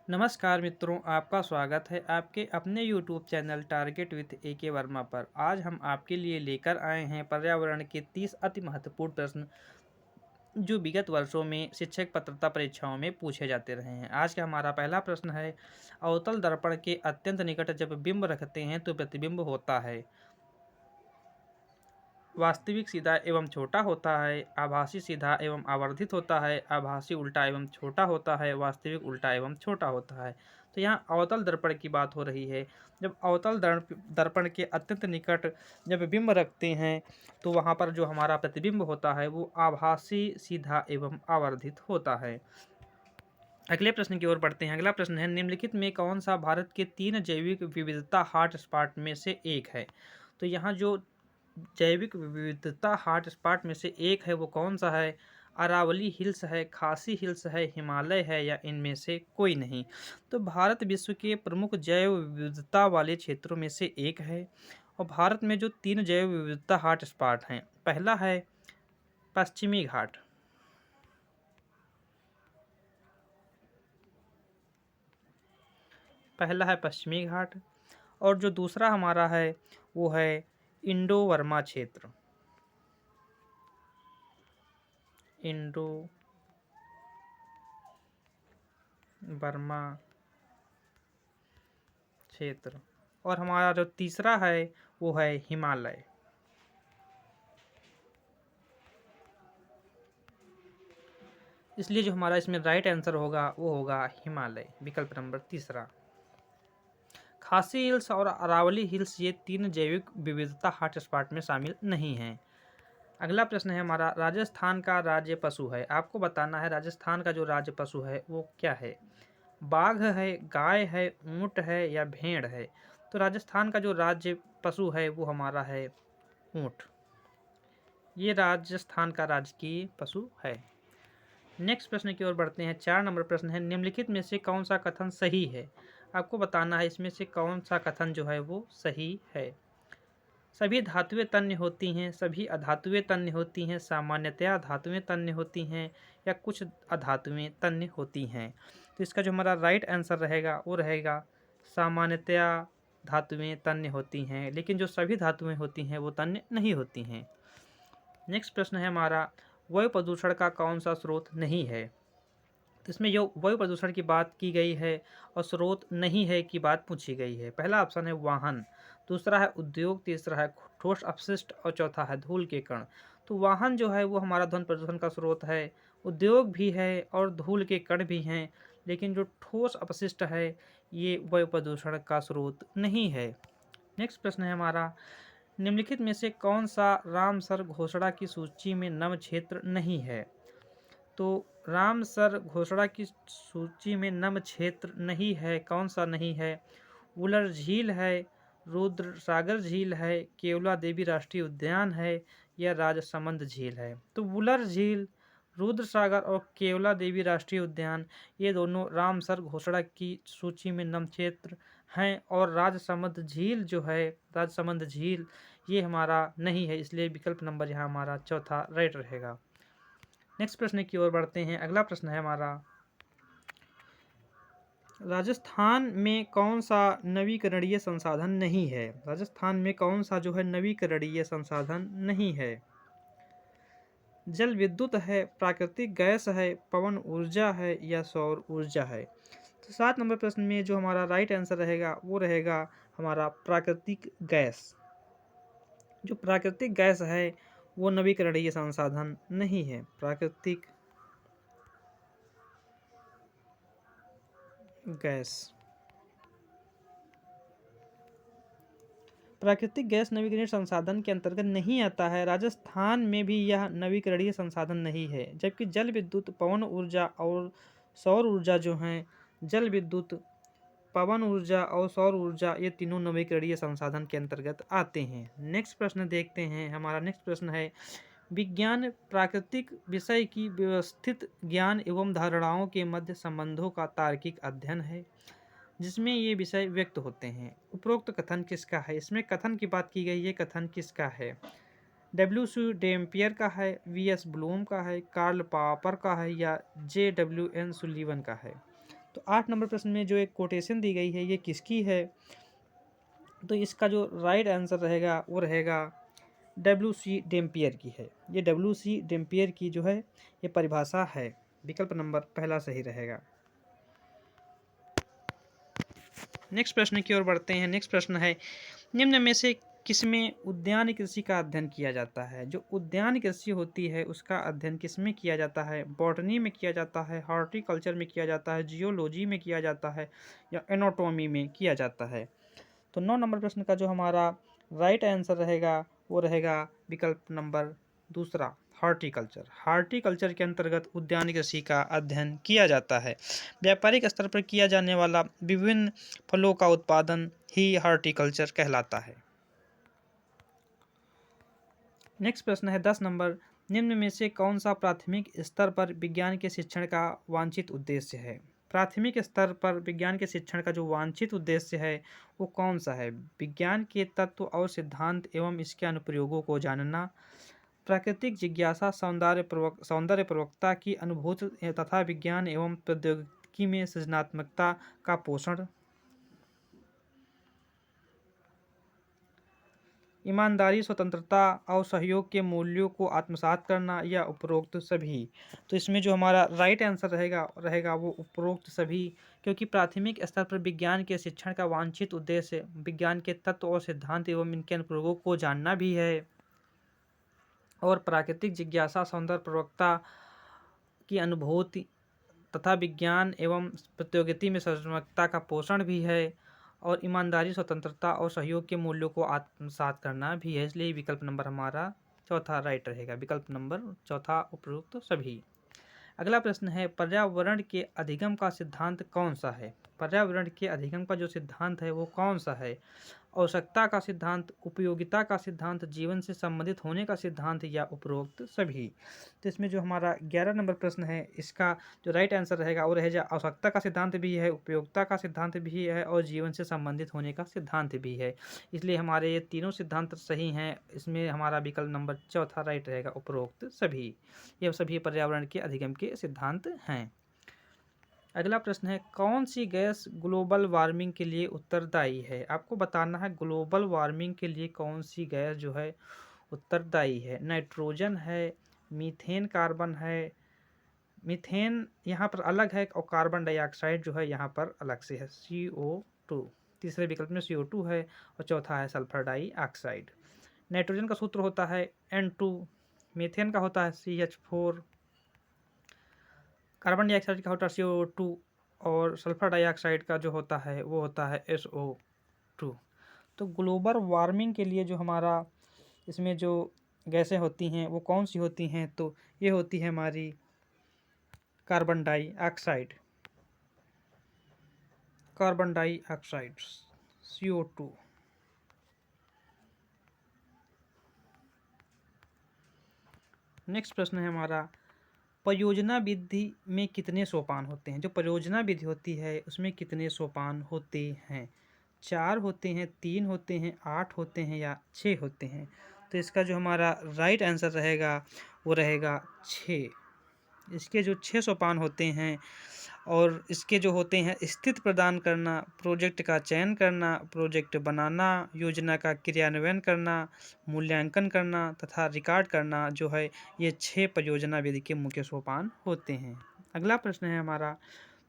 नमस्कार मित्रों, आपका स्वागत है आपके अपने YouTube channel target with AK Verma पर। आज हम आपके लिए लेकर आए हैं पर्यावरण के 30 अति महत्वपूर्ण प्रश्न जो विगत वर्षों में शिक्षक पात्रता परीक्षाओं में पूछे जाते रहे हैं। आज का हमारा पहला प्रश्न है, अवतल दर्पण के अत्यंत निकट जब बिंब रखते हैं तो प्रतिबिंब होता है। वास्तविक सीधा एवं छोटा होता है, आभासी सीधा एवं आवर्धित होता है, आभासी उल्टा एवं छोटा होता है, वास्तविक उल्टा एवं छोटा होता है। तो यहाँ अवतल दर्पण की बात हो रही है। जब अवतल दर्पण के अत्यंत निकट जब बिंब रखते हैं तो वहाँ पर जो हमारा प्रतिबिंब होता है वो आभासी सीधा एवं आवर्धित होता है। अगले प्रश्न की ओर बढ़ते हैं। अगला प्रश्न है, निम्नलिखित में कौन सा भारत के 3 जैविक विविधता हॉटस्पॉट में से एक है। तो यहाँ जो जैविक विविधता हॉटस्पॉट में से एक है वो कौन सा है। अरावली हिल्स है, खासी हिल्स है, हिमालय है या इनमें से कोई नहीं। तो भारत विश्व के प्रमुख जैव विविधता वाले क्षेत्रों में से एक है। और भारत में जो 3 जैव विविधता हॉटस्पॉट हैं, पहला है पश्चिमी घाट, और जो दूसरा हमारा है वो है इंडो वर्मा क्षेत्र। इंडो बर्मा क्षेत्र। और हमारा जो तीसरा है वो है हिमालय। इसलिए जो हमारा इसमें राइट आंसर होगा वो होगा हिमालय, विकल्प नंबर तीसरा। खासी हिल्स और अरावली हिल्स ये 3 जैविक विविधता हॉटस्पॉट में शामिल नहीं हैं। अगला प्रश्न है हमारा, राजस्थान का राज्य पशु है। आपको बताना है राजस्थान का जो राज्य पशु है वो क्या है। बाघ है, गाय है, ऊंट है या भेड़ है। तो राजस्थान का जो राज्य पशु है वो हमारा है ऊंट। ये राजस्थान का राजकीय पशु है। नेक्स्ट प्रश्न की ओर बढ़ते हैं। 4 नंबर प्रश्न है, निम्नलिखित में से कौन सा कथन सही है। आपको बताना है इसमें से कौन सा कथन जो है वो सही है। सभी धातुएं तन्य होती हैं, सभी अधातुएं तन्य होती हैं, सामान्यतया धातुएं तन्य होती हैं या कुछ अधातुएं तन्य होती हैं। तो इसका जो हमारा राइट आंसर रहेगा वो रहेगा सामान्यतया धातुएं तन्य होती हैं, लेकिन जो सभी धातुएं होती हैं वो तन्य नहीं होती हैं। नेक्स्ट प्रश्न है हमारा, वायु प्रदूषण का कौन सा स्रोत नहीं है। तो इसमें जो वायु प्रदूषण की बात की गई है और स्रोत नहीं है की बात पूछी गई है। पहला ऑप्शन है वाहन, दूसरा है उद्योग, तीसरा है ठोस अपशिष्ट और चौथा है धूल के कण। तो वाहन जो है वो हमारा ध्वनि प्रदूषण का स्रोत है, उद्योग भी है और धूल के कण भी हैं, लेकिन जो ठोस अपशिष्ट है ये वायु प्रदूषण का स्रोत नहीं है। नेक्स्ट प्रश्न है हमारा, निम्नलिखित में से कौन सा रामसर घोषणा की सूची में नम क्षेत्र नहीं है। तो रामसर घोषणा की सूची में नम क्षेत्र नहीं है, कौन सा नहीं है। वुलर झील है, रुद्र सागर झील है, केवला देवी राष्ट्रीय उद्यान है या राजसमंद झील है। तो वुलर झील, रुद्र सागर और केवला देवी राष्ट्रीय उद्यान ये दोनों रामसर घोषणा की सूची में नम क्षेत्र हैं, और राजसमंद झील जो है, राजसमंद झील ये हमारा नहीं है, इसलिए विकल्प नंबर यहाँ हमारा चौथा राइट रहेगा। नेक्स्ट प्रश्न की ओर बढ़ते हैं। अगला प्रश्न है हमारा, राजस्थान में कौन सा नवीकरणीय संसाधन नहीं है। राजस्थान में कौन सा जो है नवीकरणीय संसाधन नहीं है। जल विद्युत है, प्राकृतिक गैस है, पवन ऊर्जा है या सौर ऊर्जा है। तो 7 नंबर प्रश्न में जो हमारा राइट आंसर रहेगा वो रहेगा हमारा प्राकृतिक गैस। जो प्राकृतिक गैस है वो नवीकरणीय संसाधन नहीं है। प्राकृतिक गैस, प्राकृतिक गैस नवीकरणीय संसाधन के अंतर्गत नहीं आता है। राजस्थान में भी यह नवीकरणीय संसाधन नहीं है, जबकि जल विद्युत, पवन ऊर्जा और सौर ऊर्जा जो हैं, जल विद्युत, पवन ऊर्जा और सौर ऊर्जा ये तीनों नवीकरणीय संसाधन के अंतर्गत आते हैं। नेक्स्ट प्रश्न देखते हैं। हमारा नेक्स्ट प्रश्न है, विज्ञान प्राकृतिक विषय की व्यवस्थित ज्ञान एवं धारणाओं के मध्य संबंधों का तार्किक अध्ययन है जिसमें ये विषय व्यक्त होते हैं। उपरोक्त कथन किसका है। इसमें कथन की बात की गई है, कथन किसका है। W.C. डेम्पियर का है, V.S. ब्लूम का है, कार्ल पॉपर का है या J.W.N. सुलीवन का है। तो 8 नंबर प्रश्न में जो एक कोटेशन दी गई है ये किसकी है? तो इसका जो राइट आंसर रहेगा वो रहेगा डब्ल्यू.सी. डेम्पियर की है। ये डब्ल्यू.सी. डेम्पियर की जो है ये परिभाषा है। विकल्प नंबर पहला सही रहेगा। नेक्स्ट प्रश्न की ओर बढ़ते हैं। नेक्स्ट प्रश्न है, निम्न में से किसमें उद्यान कृषि का अध्ययन किया जाता है? जो उद्यान कृषि होती है उसका अध्ययन किसमें किया जाता है? बॉटनी में किया जाता है, हॉर्टिकल्चर में किया जाता है, जियोलॉजी में किया जाता है या एनाटॉमी में किया जाता है? तो 9 नंबर प्रश्न का जो हमारा राइट आंसर रहेगा वो रहेगा विकल्प नंबर दूसरा, हॉर्टिकल्चर। हॉर्टिकल्चर के अंतर्गत उद्यान कृषि का अध्ययन किया जाता है। व्यापारिक स्तर पर किया जाने वाला विभिन्न फलों का उत्पादन ही हॉर्टिकल्चर कहलाता है। नेक्स्ट प्रश्न है 10 नंबर, निम्न में से कौन सा प्राथमिक स्तर पर विज्ञान के शिक्षण का वांछित उद्देश्य है? प्राथमिक स्तर पर विज्ञान के शिक्षण का जो वांछित उद्देश्य है वो कौन सा है? विज्ञान के तत्व और सिद्धांत एवं इसके अनुप्रयोगों को जानना, प्राकृतिक जिज्ञासा, सौंदर्य प्रवक्ता की अनुभूति तथा विज्ञान एवं प्रौद्योगिकी में सृजनात्मकता का पोषण, ईमानदारी, स्वतंत्रता और सहयोग के मूल्यों को आत्मसात करना या उपरोक्त सभी। तो इसमें जो हमारा राइट आंसर रहेगा वो उपरोक्त सभी, क्योंकि प्राथमिक स्तर पर विज्ञान के शिक्षण का वांछित उद्देश्य विज्ञान के तत्व और सिद्धांत एवं इनके अनुप्रयोगों को जानना भी है और प्राकृतिक जिज्ञासा, सौंदर्य प्रवक्ता की अनुभूति तथा विज्ञान एवं प्रौद्योगिकी में सृजनात्मकता का पोषण भी है और ईमानदारी, स्वतंत्रता और सहयोग के मूल्यों को आत्मसात करना भी है। इसलिए विकल्प नंबर हमारा चौथा राइट रहेगा। विकल्प नंबर चौथा उपयुक्त सभी। अगला प्रश्न है, पर्यावरण के अधिगम का सिद्धांत कौन सा है? पर्यावरण के अधिगम का जो सिद्धांत है वो कौन सा है? आवश्यकता का सिद्धांत, उपयोगिता का सिद्धांत, जीवन से संबंधित होने का सिद्धांत या उपरोक्त सभी। तो इसमें जो हमारा 11 नंबर प्रश्न है इसका जो राइट आंसर रहेगा वो रहेगा आवश्यकता का सिद्धांत भी है, उपयोगिता का सिद्धांत भी है और जीवन से संबंधित होने का सिद्धांत भी है। इसलिए हमारे ये तीनों सिद्धांत सही हैं। इसमें हमारा विकल्प नंबर चौथा राइट रहेगा, उपरोक्त सभी। ये सभी पर्यावरण के अधिगम के सिद्धांत हैं। अगला प्रश्न है, कौन सी गैस ग्लोबल वार्मिंग के लिए उत्तरदायी है? आपको बताना है ग्लोबल वार्मिंग के लिए कौन सी गैस जो है उत्तरदायी है। नाइट्रोजन है, मीथेन कार्बन है, मीथेन यहाँ पर अलग है और कार्बन डाइऑक्साइड जो है यहाँ पर अलग से है, CO2। तीसरे विकल्प में CO2 है और चौथा है सल्फर डाइऑक्साइड। नाइट्रोजन का सूत्र होता है N2, मीथेन का होता है CH4, कार्बन डाइऑक्साइड का होता है CO2 और सल्फर डाइऑक्साइड का जो होता है वो होता है SO2। तो ग्लोबल वार्मिंग के लिए जो हमारा इसमें जो गैसें होती हैं वो कौन सी होती हैं? तो ये होती है हमारी कार्बन डाइऑक्साइड, CO2। नेक्स्ट प्रश्न है हमारा, परियोजना विधि में कितने सोपान होते हैं? जो परियोजना विधि होती है उसमें कितने सोपान होते हैं? 4 होते हैं, 3 होते हैं, 8 होते हैं या 6 होते हैं? तो इसका जो हमारा राइट आंसर रहेगा वो रहेगा 6। इसके जो 6 सोपान होते हैं और इसके जो होते हैं स्थिति प्रदान करना, प्रोजेक्ट का चयन करना, प्रोजेक्ट बनाना, योजना का क्रियान्वयन करना, मूल्यांकन करना तथा रिकॉर्ड करना जो है ये 6 परियोजना विधि के मुख्य सोपान होते हैं। अगला प्रश्न है हमारा,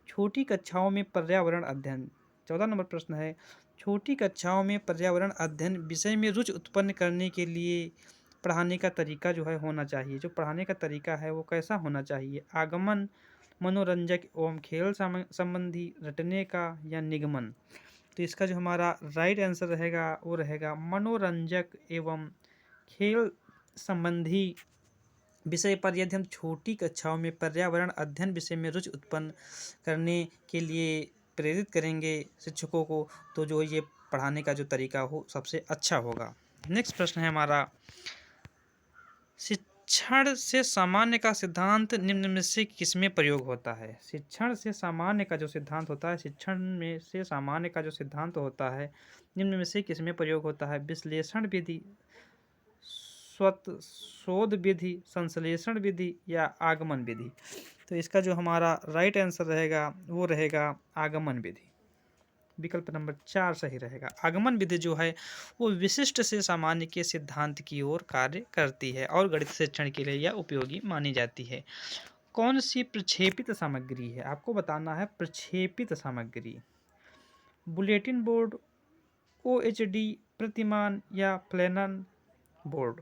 छोटी कक्षाओं में पर्यावरण अध्ययन। 14 नंबर प्रश्न है, छोटी कक्षाओं में पर्यावरण अध्ययन विषय में रुचि उत्पन्न करने के लिए पढ़ाने का तरीका जो है होना चाहिए। जो पढ़ाने का तरीका है वो कैसा होना चाहिए? आगमन, मनोरंजक एवं खेल संबंधी, रटने का या निगमन? तो इसका जो हमारा राइट आंसर रहेगा वो रहेगा मनोरंजक एवं खेल संबंधी विषय पर यदि हम छोटी कक्षाओं में पर्यावरण अध्ययन विषय में रुचि उत्पन्न करने के लिए प्रेरित करेंगे शिक्षकों को तो जो ये पढ़ाने का जो तरीका हो सबसे अच्छा होगा। नेक्स्ट प्रश्न है हमारा, शिक्षण से सामान्य का सिद्धांत निम्न में से किसमें प्रयोग होता है? शिक्षण से सामान्य का जो सिद्धांत होता है, शिक्षण में से सामान्य का जो सिद्धांत होता है निम्न में से किसमें प्रयोग होता है? विश्लेषण विधि, शोध विधि, संश्लेषण विधि या आगमन विधि? तो इसका जो हमारा राइट आंसर रहेगा वो रहेगा आगमन विधि। विकल्प नंबर 4 सही रहेगा। आगमन विधि जो है वो विशिष्ट से सामान्य के सिद्धांत की ओर कार्य करती है और गणित शिक्षण के लिए यह उपयोगी मानी जाती है। कौन सी प्रक्षेपित सामग्री है, आपको बताना है प्रक्षेपित सामग्री। बुलेटिन बोर्ड, OHD, प्रतिमान या प्लेनर बोर्ड।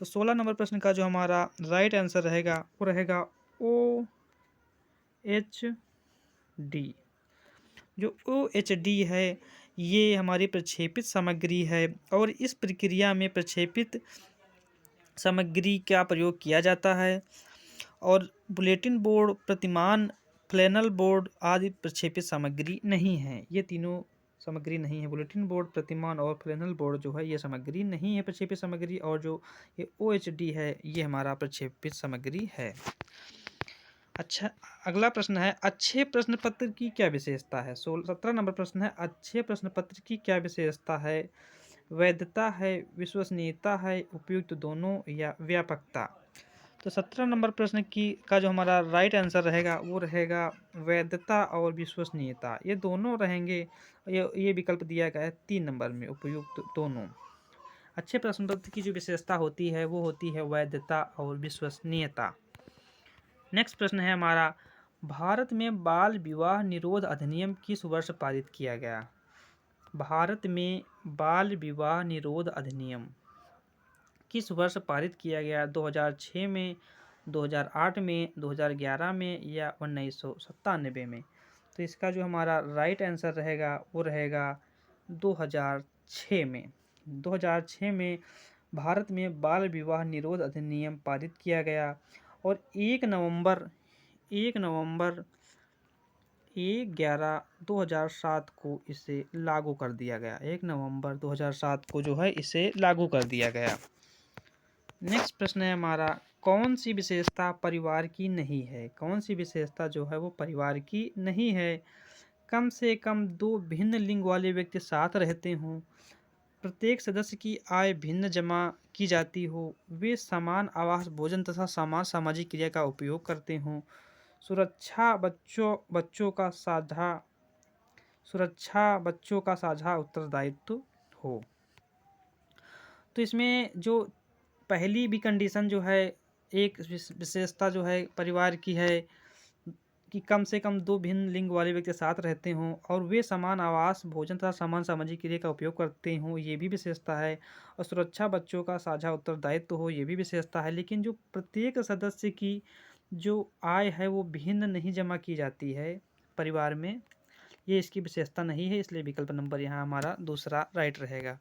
तो 16 नंबर प्रश्न का जो हमारा राइट आंसर रहेगा वो रहेगा OHD। जो OHD है ये हमारी प्रक्षेपित सामग्री है और इस प्रक्रिया में प्रक्षेपित सामग्री का प्रयोग किया जाता है। और बुलेटिन बोर्ड, प्रतिमान, फ्लैनल बोर्ड आदि प्रक्षेपित सामग्री नहीं है। ये तीनों सामग्री नहीं है। बुलेटिन बोर्ड, प्रतिमान और फ्लैनल बोर्ड जो है ये सामग्री नहीं है प्रक्षेपित सामग्री, और जो ये OHD है ये हमारा प्रक्षेपित सामग्री है। अच्छा, अगला प्रश्न है अच्छे प्रश्न पत्र की क्या विशेषता है। 17 नंबर प्रश्न है अच्छे प्रश्न पत्र की क्या विशेषता है। वैधता है, विश्वसनीयता है, उपयुक्त दोनों या व्यापकता। तो 17 नंबर प्रश्न की का जो हमारा राइट आंसर रहेगा वो रहेगा वैधता और विश्वसनीयता, ये दोनों रहेंगे। ये विकल्प दिया गया है 3 नंबर में, उपयुक्त दोनों। अच्छे प्रश्न पत्र की जो विशेषता होती है वो होती है वैधता और विश्वसनीयता। नेक्स्ट प्रश्न है हमारा भारत में बाल विवाह निरोध अधिनियम किस वर्ष पारित किया गया। भारत में बाल विवाह निरोध अधिनियम किस वर्ष पारित किया गया। 2006 में, 2008 में, 2011 में या 1997 में। तो इसका जो हमारा राइट आंसर रहेगा वो रहेगा 2006 में। 2006 में भारत में बाल विवाह निरोध अधिनियम पारित किया गया और 1/11/2007 को इसे लागू कर दिया गया। 1 नवंबर 2007 को जो है इसे लागू कर दिया गया। नेक्स्ट प्रश्न है हमारा कौन सी विशेषता परिवार की नहीं है। कौन सी विशेषता जो है वो परिवार की नहीं है। कम से कम 2 भिन्न लिंग वाले व्यक्ति साथ रहते हों, प्रत्येक सदस्य की आय भिन्न जमा की जाती हो, वे समान आवास, भोजन तथा समान सामाजिक क्रिया का उपयोग करते हों, सुरक्षा बच्चों का साझा उत्तरदायित्व हो। तो इसमें जो पहली भी कंडीशन जो है, एक विशेषता जो है परिवार की है कि कम से कम 2 भिन्न लिंग वाले व्यक्ति साथ रहते हों और वे समान आवास, भोजन तथा समान सामाजिक क्रिया का उपयोग करते हों, ये भी विशेषता है। और सुरक्षा बच्चों का साझा उत्तरदायित्व हो, ये भी विशेषता है। लेकिन जो प्रत्येक सदस्य की जो आय है वो भिन्न नहीं जमा की जाती है परिवार में, ये इसकी विशेषता नहीं है, इसलिए विकल्प नंबर यहाँ हमारा दूसरा राइट रहेगा।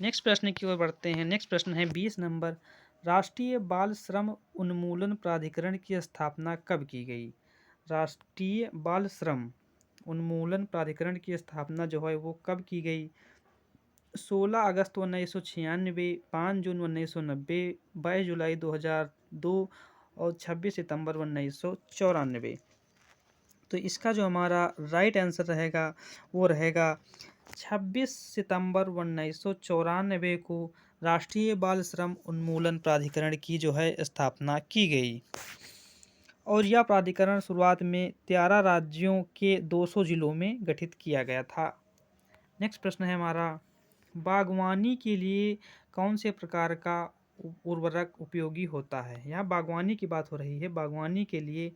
नेक्स्ट प्रश्न की ओर बढ़ते हैं। नेक्स्ट प्रश्न है 20 नंबर, राष्ट्रीय बाल श्रम उन्मूलन प्राधिकरण की स्थापना कब की गई। राष्ट्रीय बाल श्रम उन्मूलन प्राधिकरण की स्थापना जो है वो कब की गई। 16 अगस्त 1996, 5 जून 1990, 22 जुलाई 2002 और 26 सितंबर 1994। तो इसका जो हमारा राइट आंसर रहेगा वो रहेगा 26 सितंबर 1994 को राष्ट्रीय बाल श्रम उन्मूलन प्राधिकरण की जो है स्थापना की गई। और यह प्राधिकरण शुरुआत में 13 राज्यों के 200 जिलों में गठित किया गया था। नेक्स्ट प्रश्न है हमारा बागवानी के लिए कौन से प्रकार का उर्वरक उपयोगी होता है। यहाँ बागवानी की बात हो रही है। बागवानी के लिए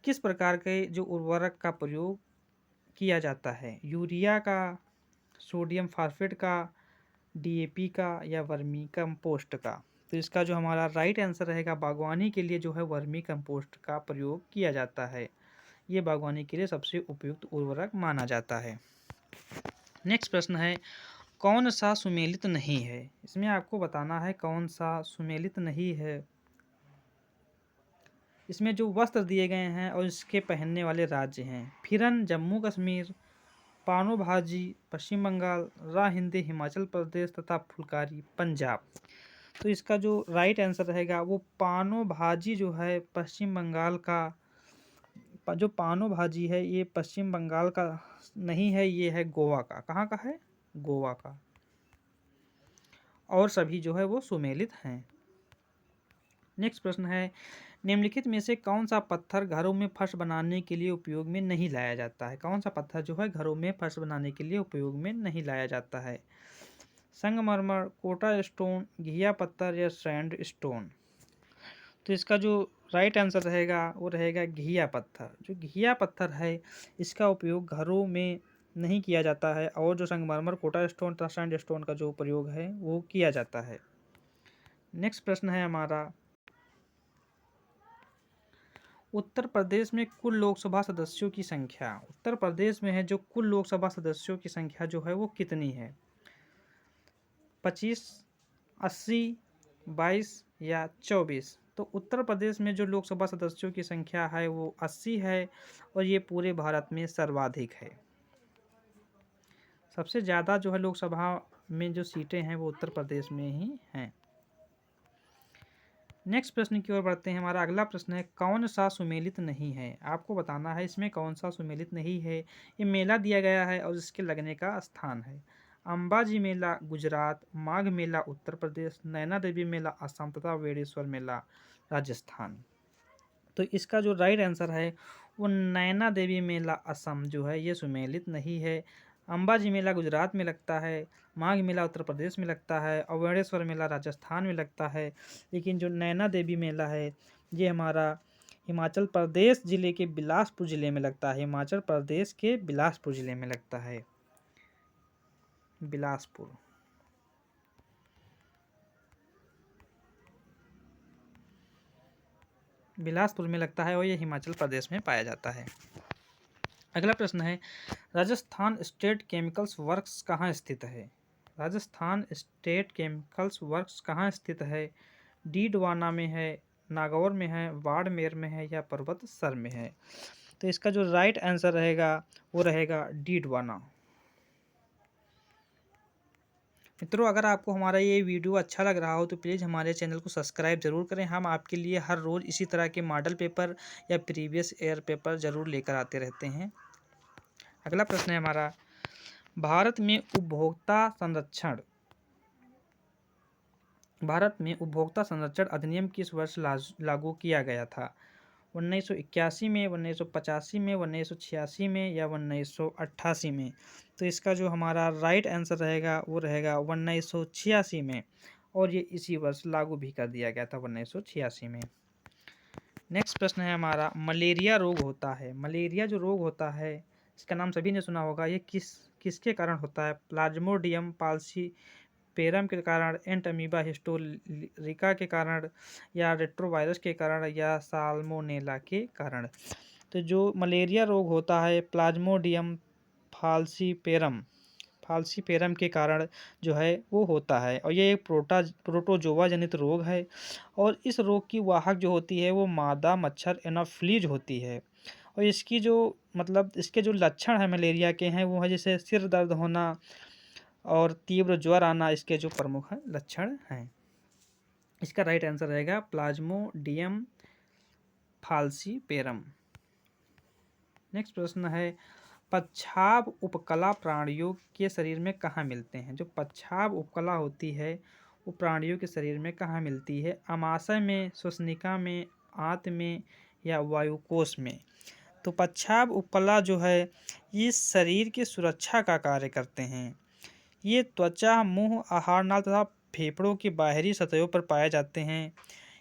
किस प्रकार के जो उर्वरक का प्रयोग किया जाता है। यूरिया का, सोडियम फॉस्फेट का, DAP का या वर्मी कंपोस्ट का। तो इसका जो हमारा राइट आंसर रहेगा बागवानी के लिए जो है वर्मी कंपोस्ट का प्रयोग किया जाता है। ये बागवानी के लिए सबसे उपयुक्त उर्वरक माना जाता है। नेक्स्ट प्रश्न है कौन सा सुमेलित नहीं है। इसमें आपको बताना है कौन सा सुमेलित नहीं है। इसमें जो वस्त्र दिए गए हैं और इसके पहनने वाले राज्य हैं फिरन जम्मू कश्मीर, पानो भाजी पश्चिम बंगाल, रा हिंदी हिमाचल प्रदेश तथा फुलकारी पंजाब। तो इसका जो राइट आंसर रहेगा वो पानो भाजी जो है पश्चिम बंगाल का, जो पानो भाजी है ये पश्चिम बंगाल का नहीं है, ये है गोवा का। कहाँ का है? गोवा का। और सभी जो है वो सुमेलित हैं। नेक्स्ट प्रश्न है निम्नलिखित में से कौन सा पत्थर घरों में फर्श बनाने के लिए उपयोग में नहीं लाया जाता है? कौन सा पत्थर जो है घरों में फर्श बनाने के लिए उपयोग में नहीं लाया जाता है? संगमरमर, कोटा स्टोन, घिया पत्थर या सैंड स्टोन? तो इसका जो राइट आंसर रहेगा वो रहेगा घिया पत्थर। जो घिया पत्थर है इसका उपयोग घरों में नहीं किया जाता है, और जो संगमरमर, कोटा स्टोन तथा सैंड स्टोन का जो प्रयोग है वो किया जाता है। नेक्स्ट प्रश्न है हमारा, उत्तर प्रदेश में कुल लोकसभा सदस्यों की संख्या, उत्तर प्रदेश में है जो कुल लोकसभा सदस्यों की संख्या जो है वो कितनी है? 25, 80, 22 या 24? तो उत्तर प्रदेश में जो लोकसभा सदस्यों की संख्या है वो 80 है, और ये पूरे भारत में सर्वाधिक है। सबसे ज़्यादा जो है लोकसभा में जो सीटें हैं वो उत्तर प्रदेश में ही हैं। नेक्स्ट प्रश्न की ओर बढ़ते हैं। हमारा अगला प्रश्न है, कौन सा सुमेलित नहीं है? आपको बताना है इसमें कौन सा सुमेलित नहीं है। ये मेला दिया गया है और इसके लगने का स्थान है। अंबाजी मेला गुजरात, माघ मेला उत्तर प्रदेश, नैना देवी मेला असम तथा वेणेश्वर मेला राजस्थान। तो इसका जो राइट आंसर है वो नैना देवी मेला असम जो है ये सुमेलित नहीं है। अंबाजी मेला गुजरात में लगता है, माघ मेला उत्तर प्रदेश में लगता है, और वेणेश्वर मेला राजस्थान में लगता है। लेकिन जो नैना देवी मेला है ये हमारा हिमाचल प्रदेश ज़िले के बिलासपुर ज़िले में लगता है। हिमाचल प्रदेश के बिलासपुर ज़िले में लगता है। बिलासपुर। बिलासपुर में लगता है और ये हिमाचल प्रदेश में पाया जाता है। अगला प्रश्न है, राजस्थान स्टेट केमिकल्स वर्क्स कहाँ स्थित है? राजस्थान स्टेट केमिकल्स वर्क्स कहाँ स्थित है? डीडवाना में है, नागौर में है, बाड़मेर में है या पर्वतसर में है? तो इसका जो राइट आंसर रहेगा वो रहेगा डीडवाना। मित्रों, अगर आपको हमारा ये वीडियो अच्छा लग रहा हो तो प्लीज़ हमारे चैनल को सब्सक्राइब ज़रूर करें। हम आपके लिए हर रोज़ इसी तरह के मॉडल पेपर या प्रीवियस ईयर पेपर ज़रूर लेकर आते रहते हैं। अगला प्रश्न है हमारा, भारत में उपभोक्ता संरक्षण अधिनियम किस वर्ष लागू किया गया था? 1981 में, 1985 में, 1986 में या 1988 में? तो इसका जो हमारा राइट आंसर रहेगा वो रहेगा 1986 में, और ये इसी वर्ष लागू भी कर दिया गया था 1986 में। नेक्स्ट प्रश्न है हमारा, मलेरिया रोग होता है, मलेरिया जो रोग होता है इसका नाम सभी ने सुना होगा, ये किसके कारण होता है? प्लाज्मोडियम फाल्सीपेरम के कारण, एंटमीबा हिस्टोरिका के कारण, या रेट्रोवायरस के कारण, या साल्मोनेला के कारण? तो जो मलेरिया रोग होता है प्लाज्मोडियम फाल्सीपेरम के कारण जो है वो होता है, और ये एक प्रोटोजोआ जनित रोग है, और इस रोग की वाहक जो होती है वो मादा मच्छर एनाफिलीज होती है। और इसकी जो इसके जो लक्षण है मलेरिया के हैं वो है जैसे सिर दर्द होना और तीव्र ज्वर आना, इसके जो प्रमुख लक्षण हैं। इसका राइट आंसर रहेगा प्लाज्मोडियम फाल्सीपेरम। नेक्स्ट प्रश्न है, पच्छाव उपकला प्राणियों के शरीर में कहाँ मिलते हैं? जो पच्छाव उपकला होती है वो प्राणियों के शरीर में कहाँ मिलती है? आमाशय में, श्वसनिका में, आंत में या वायुकोश में? तो पच्छाव उपकला जो है ये शरीर की सुरक्षा का कार्य करते हैं। ये त्वचा, मुंह, आहारनाल तथा फेफड़ों की बाहरी सतहों पर पाए जाते हैं,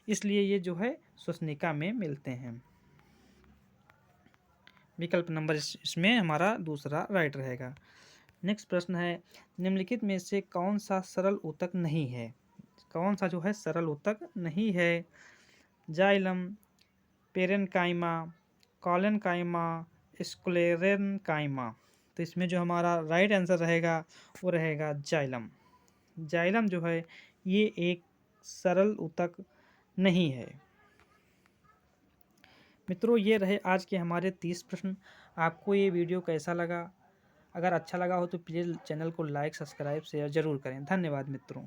इसलिए ये जो है श्वसनिका में मिलते हैं। विकल्प नंबर इसमें हमारा दूसरा राइट रहेगा। नेक्स्ट प्रश्न है, निम्नलिखित में से कौन सा सरल ऊतक नहीं है? कौन सा जो है सरल ऊतक नहीं है? Xylem, parenchyma, collenchyma, sclerenchyma? तो इसमें जो हमारा राइट आंसर रहेगा वो रहेगा जाइलम। जाइलम जो है ये एक सरल ऊतक नहीं है। मित्रों, ये रहे आज के हमारे 30 प्रश्न। आपको ये वीडियो कैसा लगा? अगर अच्छा लगा हो तो प्लीज़ चैनल को लाइक, सब्सक्राइब, शेयर ज़रूर करें। धन्यवाद मित्रों।